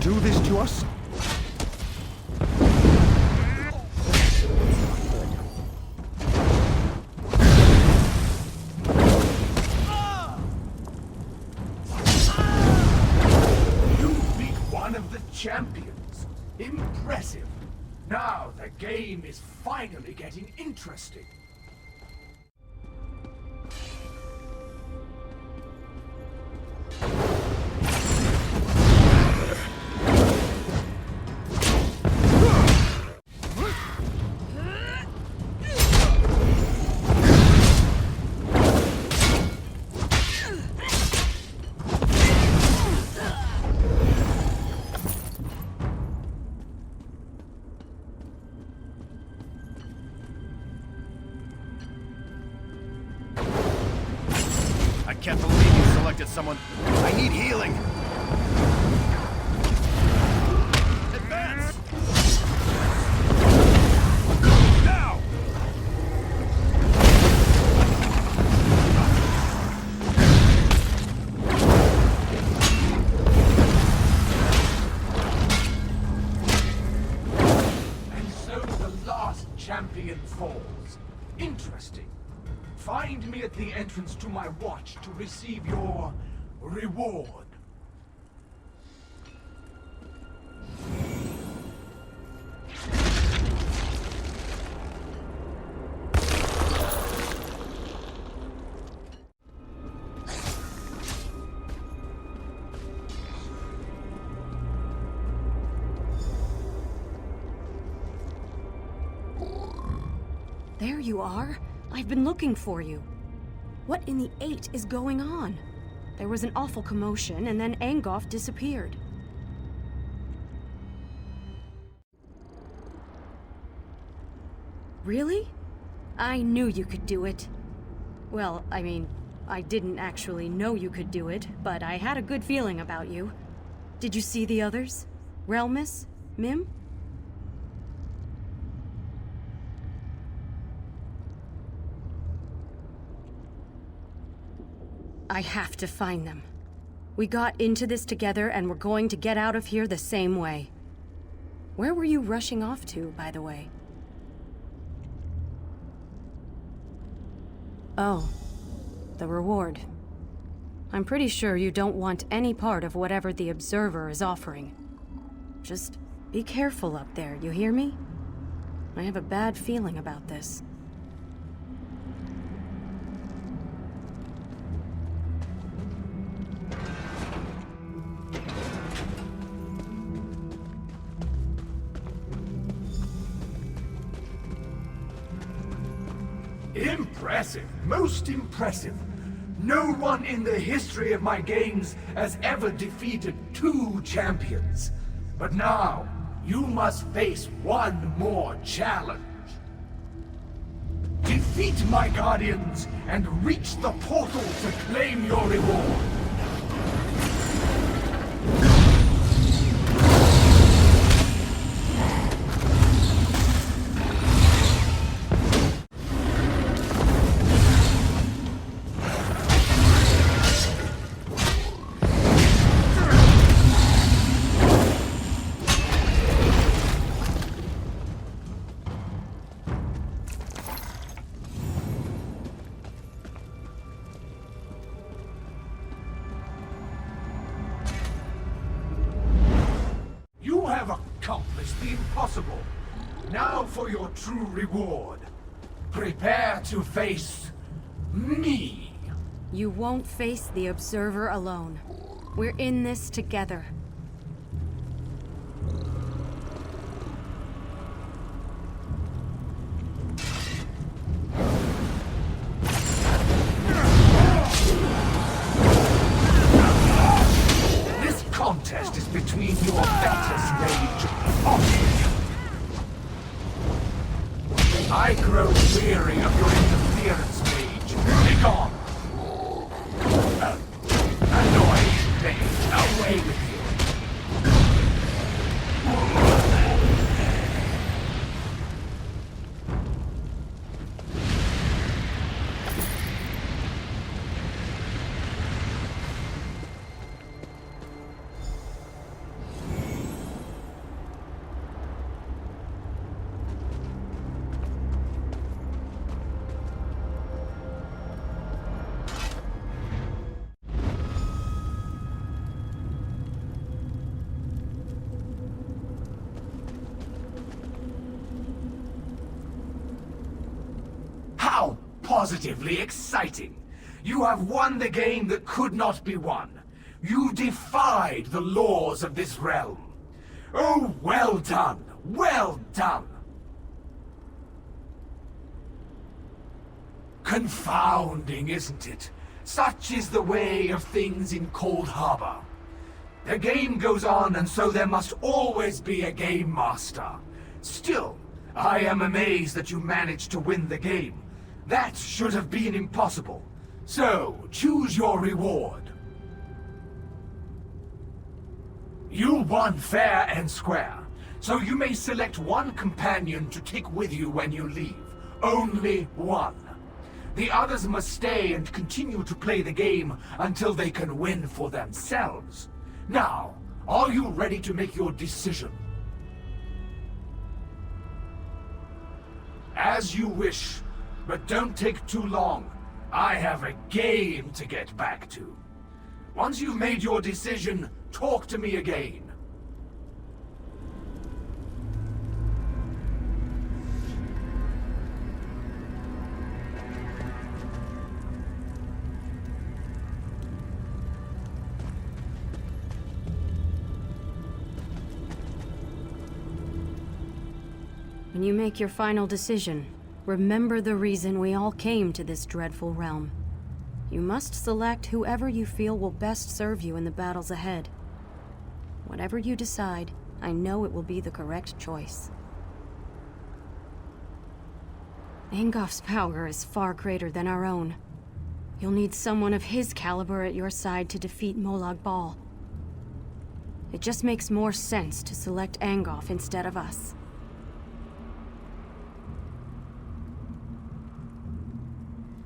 do this to us? You beat one of the champions. Impressive. Now the game is finally getting interesting. I can't believe you selected someone. I need healing. Advance! Now! And so the last champion falls. Interesting. Find me at the entrance to my watch to receive your reward. There you are. I've been looking for you. What in the 8 is going on? There was an awful commotion, and then Angoff disappeared. Really? I knew you could do it. Well, I mean, I didn't actually know you could do it, but I had a good feeling about you. Did you see the others? Relmus? Mim? I have to find them. We got into this together, and we're going to get out of here the same way. Where were you rushing off to, by the way? Oh, the reward. I'm pretty sure you don't want any part of whatever the Observer is offering. Just be careful up there, you hear me? I have a bad feeling about this. Impressive, most impressive. No one in the history of my games has ever defeated 2 champions. But now, you must face one more challenge. Defeat my guardians and reach the portal to claim your reward. Accomplished the impossible. Now for your true reward. Prepare to face me. You won't face the Observer alone. We're in this together. This contest is between your better stage offspring. I grow weary of your interference, mage. Begone! Annoying mage, away with you! positively exciting. You have won the game that could not be won. You defied the laws of this realm. Oh, well done! Well done! Confounding, isn't it? Such is the way of things in Cold Harbor. The game goes on, and so there must always be a game master. Still, I am amazed that you managed to win the game. That should have been impossible. So, choose your reward. You won fair and square, so you may select one companion to take with you when you leave. Only one. The others must stay and continue to play the game until they can win for themselves. Now, are you ready to make your decision? As you wish, but don't take too long. I have a game to get back to. Once you've made your decision, talk to me again. When you make your final decision, remember the reason we all came to this dreadful realm. You must select whoever you feel will best serve you in the battles ahead. Whatever you decide, I know it will be the correct choice. Angoff's power is far greater than our own. You'll need someone of his caliber at your side to defeat Molag Bal. It just makes more sense to select Angoff instead of us.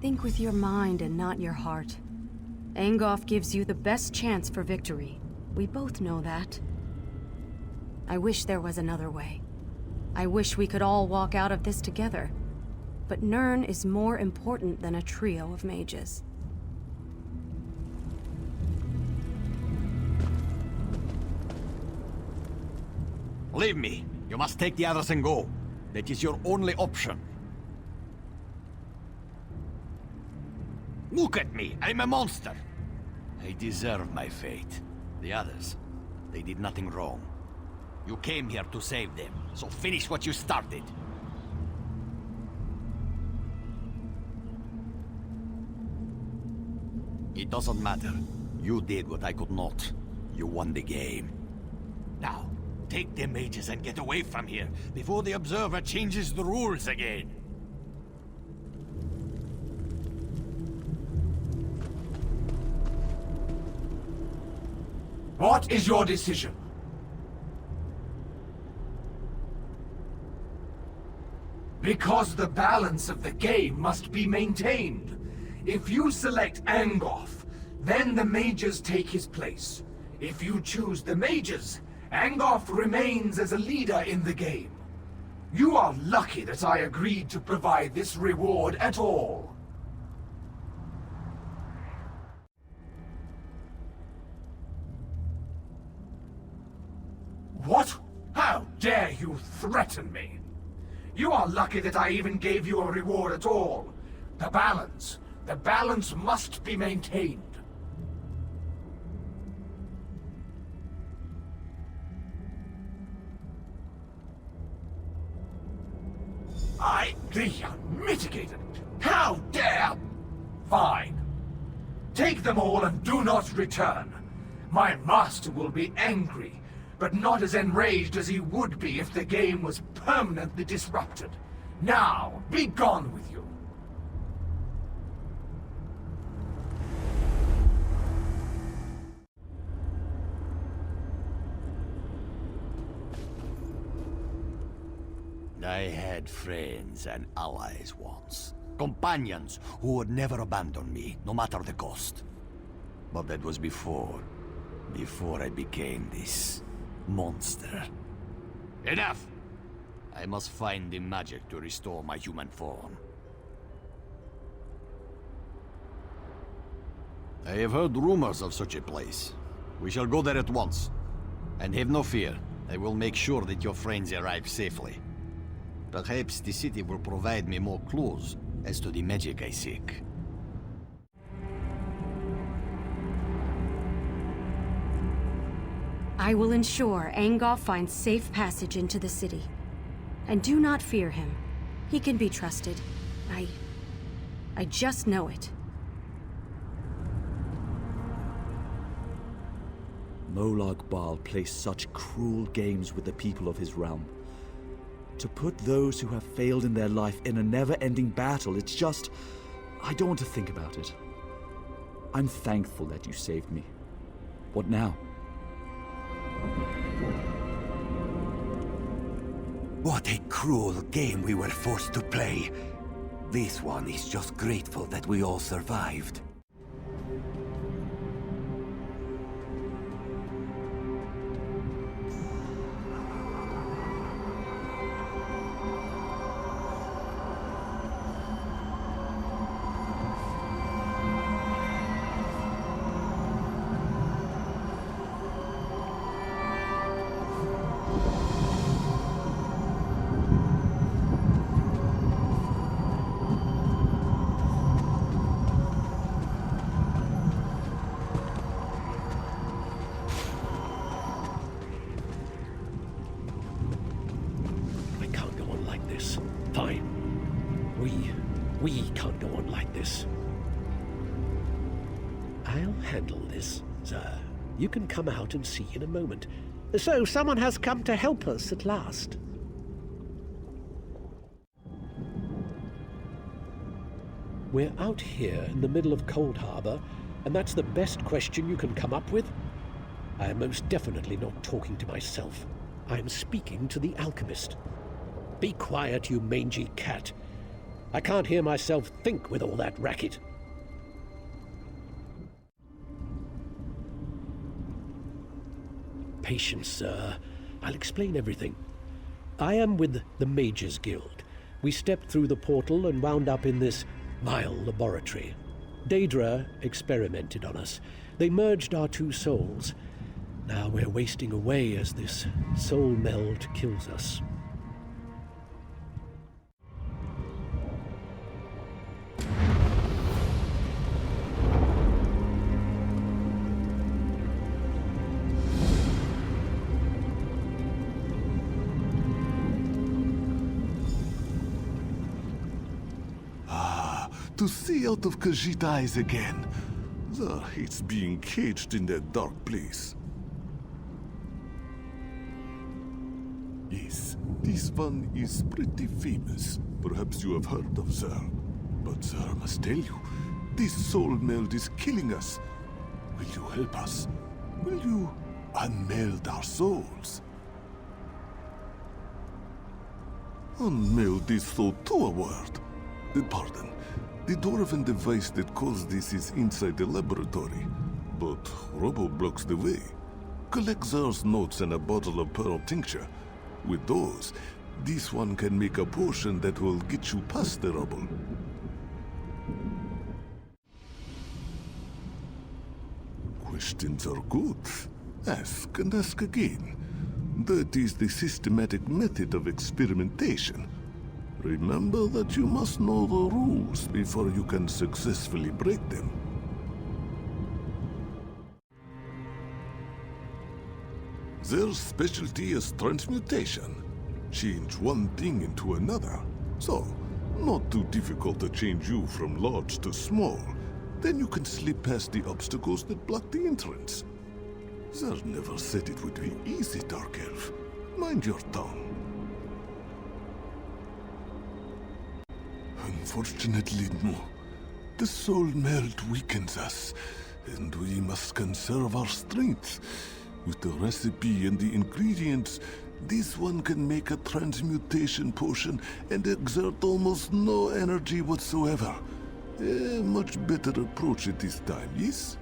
Think with your mind and not your heart. Angoff gives you the best chance for victory. We both know that. I wish there was another way. I wish we could all walk out of this together. But Nirn is more important than a trio of mages. Leave me. You must take the others and go. That is your only option. Look at me, I'm a monster. I deserve my fate. The others, they did nothing wrong. You came here to save them, so finish what you started. It doesn't matter. You did what I could not. You won the game. Now, take the mages and get away from here, before the Observer changes the rules again. What is your decision? Because the balance of the game must be maintained. If you select Angoff, then the mages take his place. If you choose the mages, Angoff remains as a leader in the game. You are lucky that I agreed to provide this reward at all. What? How dare you threaten me? You are lucky that I even gave you a reward at all. The balance must be maintained. The unmitigated! How dare! Fine. Take them all and do not return. My master will be angry, but not as enraged as he would be if the game was permanently disrupted. Now, be gone with you. I had friends and allies once. Companions who would never abandon me, no matter the cost. But that was before I became this monster. Enough! I must find the magic to restore my human form. I have heard rumors of such a place. We shall go there at once. And have no fear, I will make sure that your friends arrive safely. Perhaps the city will provide me more clues As to the magic I seek, I will ensure Angoff finds safe passage into the city. And do not fear him. He can be trusted. I just know it. Molag Bal plays such cruel games with the people of his realm. To put those who have failed in their life in a never-ending battle, it's just... I don't want to think about it. I'm thankful that you saved me. What now? what a cruel game we were forced to play. This one is just grateful that we all survived. We can't go on like this. I'll handle this, sir. You can come out and see in a moment. So, someone has come to help us at last. We're out here in the middle of Cold Harbor, and that's the best question you can come up with? I am most definitely not talking to myself. I am speaking to the alchemist. Be quiet, you mangy cat. I can't hear myself think with all that racket. Patience, sir. I'll explain everything. I am with the Mages Guild. We stepped through the portal and wound up in this vile laboratory. Daedra experimented on us. They merged our two souls. Now we're wasting away as this soul meld kills us. To see out of Khajiit's eyes again. Zar hates being caged in that dark place. Yes, this one is pretty famous. Perhaps you have heard of Zar. But Zar must tell you, this soul meld is killing us. Will you help us? Will you unmeld our souls? Unmeld is so to a word. Pardon. The dwarven device that calls this is inside the laboratory, but rubble blocks the way. Collect Zar's notes and a bottle of pearl tincture. With those, this one can make a potion that will get you past the rubble. Questions are good. Ask and ask again. That is the systematic method of experimentation. Remember that you must know the rules before you can successfully break them. Their specialty is transmutation. Change one thing into another. So, not too difficult to change you from large to small. Then you can slip past the obstacles that block the entrance. Zer never said it would be easy, Dark Elf. Mind your tongue. Unfortunately, no. The soul meld weakens us, and we must conserve our strength. With the recipe and the ingredients, this one can make a transmutation potion and exert almost no energy whatsoever. A much better approach at this time, yes?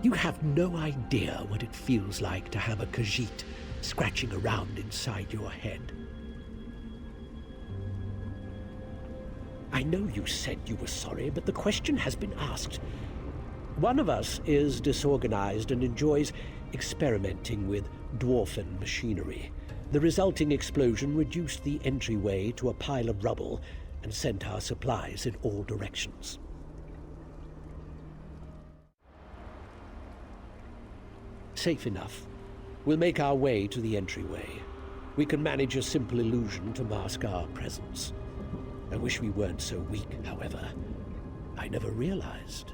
You have no idea what it feels like to have a Khajiit scratching around inside your head. I know you said you were sorry, but the question has been asked. One of us is disorganized and enjoys experimenting with dwarfen machinery. The resulting explosion reduced the entryway to a pile of rubble and sent our supplies in all directions. Safe enough. We'll make our way to the entryway. We can manage a simple illusion to mask our presence. I wish we weren't so weak, however. I never realized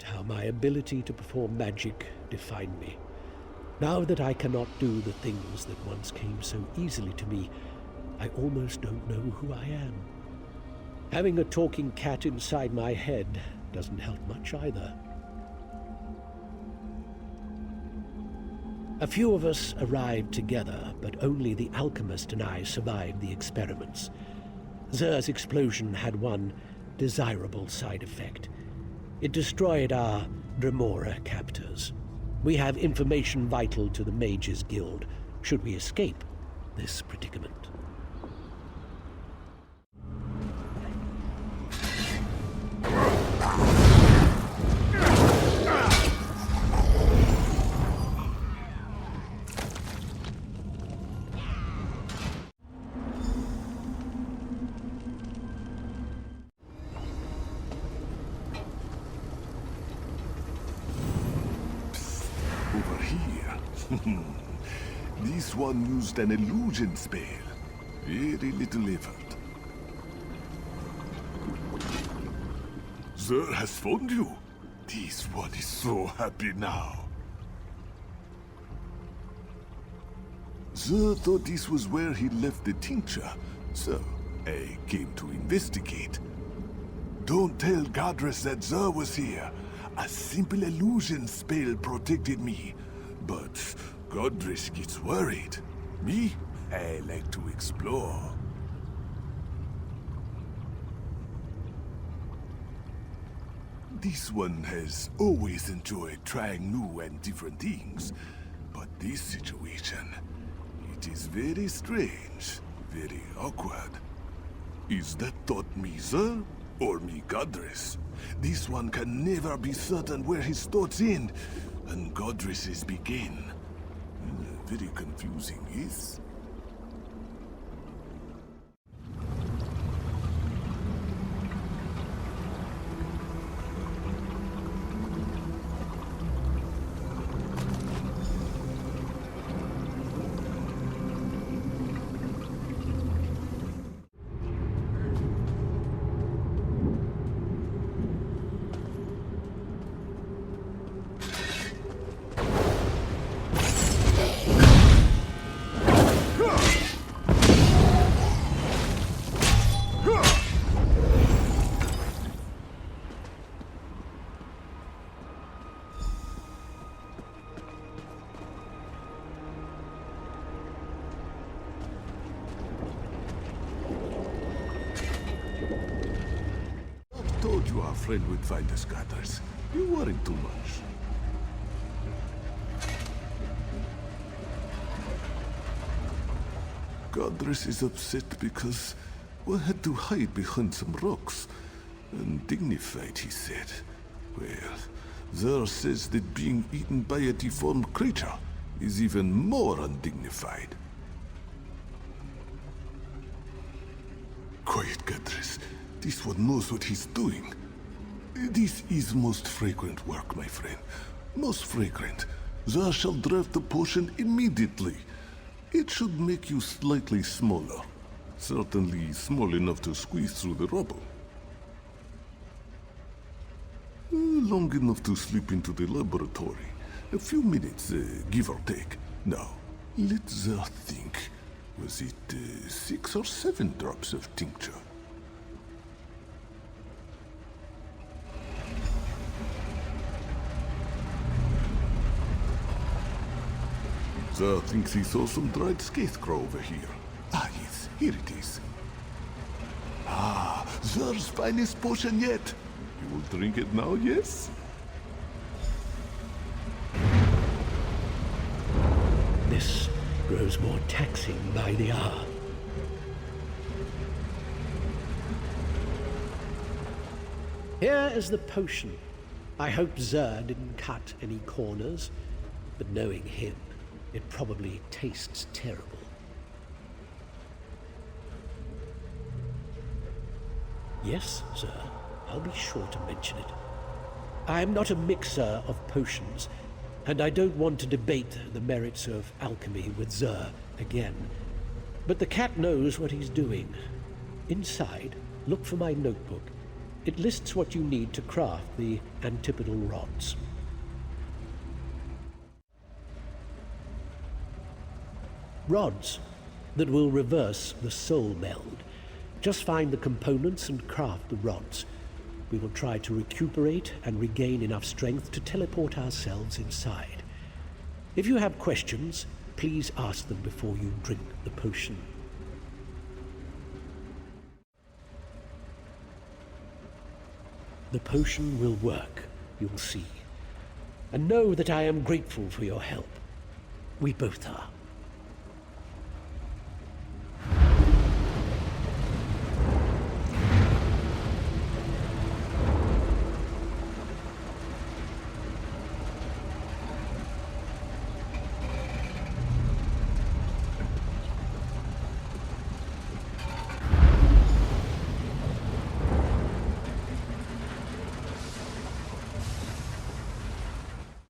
how my ability to perform magic defined me. Now that I cannot do the things that once came so easily to me, I almost don't know who I am. Having a talking cat inside my head doesn't help much either. A few of us arrived together, but only the alchemist and I survived the experiments. Xur's explosion had one desirable side effect. It destroyed our Dremora captors. We have information vital to the Mages Guild, should we escape this predicament. Over here. This one used an illusion spell. Very little effort. Xur has found you. This one is so happy now. Xur thought this was where he left the tincture, so I came to investigate. Don't tell Godress that Xur was here. A simple illusion spell protected me. But Godress gets worried. Me? I like to explore. This one has always enjoyed trying new and different things. But this situation, it is very strange, very awkward. Is that thought me, Xur? Or me, Godress? This one can never be certain where his thoughts end, and Godress's begin. Very confusing, yes? Told you our friend would find us, Godress. You worry too much. Godress is upset because we had to hide behind some rocks. Undignified, he said. Well, Xur says that being eaten by a deformed creature is even more undignified. Quiet, Godress. This one knows what he's doing. This is most fragrant work, my friend. Most fragrant. Xur shall draft the potion immediately. It should make you slightly smaller. Certainly small enough to squeeze through the rubble. Long enough to slip into the laboratory. A few minutes, give or take. Now, let Xur think. Was it 6 or 7 drops of tincture? Xur thinks he saw some dried scarecrow over here. Ah, yes, here it is. Ah, Xur's finest potion yet. You will drink it now, yes? This grows more taxing by the hour. Here is the potion. I hope Xur didn't cut any corners, but knowing him, it probably tastes terrible. Yes, Xur, I'll be sure to mention it. I am not a mixer of potions, and I don't want to debate the merits of alchemy with Xur again. But the cat knows what he's doing. Inside, look for my notebook. It lists what you need to craft the antipodal rods. Rods that will reverse the soul meld. Just find the components and craft the rods. We will try to recuperate and regain enough strength to teleport ourselves inside. If you have questions, please ask them before you drink the potion. The potion will work, you'll see. And know that I am grateful for your help. We both are.